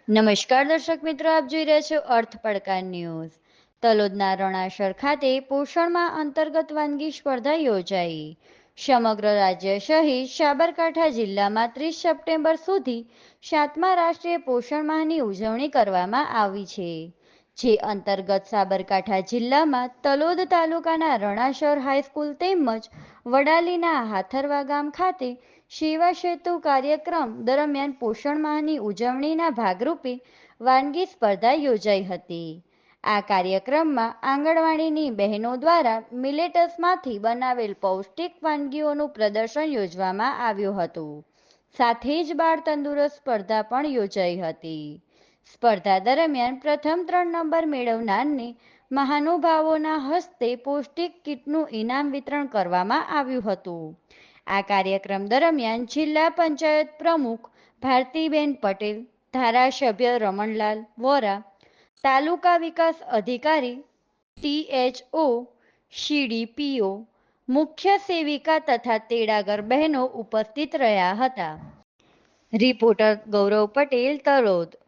નમસ્કાર દર્શક મિત્રો, આપ જોઈ રહ્યા છો અર્થ પડકાર ન્યૂઝ. તલોદના રણાસર ખાતે પોષણમાં અંતર્ગત વાનગી સ્પર્ધા યોજાઈ. સમગ્ર રાજ્ય સહિત સાબરકાંઠા જિલ્લામાં 30 સપ્ટેમ્બર સુધી 7મા રાષ્ટ્રીય પોષણ માહની ઉજવણી કરવામાં આવી છે. જે અંતર્ગત સાબરકાંઠા જિલ્લામાં તલોદ તાલુકાના રણાસર હાઈસ્કૂલ તેમજ વડાલીના હાથરવા ગામ ખાતે સેવા સેતુ કાર્યક્રમ દરમિયાન પોષણ માહની ઉજવણીના ભાગરૂપે વાનગી સ્પર્ધા યોજાઈ હતી. આ કાર્યક્રમમાં આંગણવાડીની બહેનો દ્વારા મિલેટસમાંથી બનાવેલ પૌષ્ટિક વાનગીઓનું પ્રદર્શન યોજવામાં આવ્યું હતું. સાથે જ બાળ તંદુરસ્ત સ્પર્ધા પણ યોજાઈ હતી. સ્પર્ધા દરમિયાન પ્રથમ 3 નંબર મેળવનારને મહાનુભાવોના હસ્તે પૌષ્ટિક કીટનું ઇનામ વિતરણ કરવામાં આવ્યું હતું. આ કાર્યક્રમ દરમિયાન જિલ્લા પંચાયત પ્રમુખ ભારતીબેન પટેલ, ધારાસભ્ય રમણલાલ વોરા, તાલુકા વિકાસ અધિકારી THO, CDPO, મુખ્ય સેવિકા તથા તેડાગર બહેનો ઉપસ્થિત રહ્યા હતા. રિપોર્ટર ગૌરવ પટેલ, તલોદ.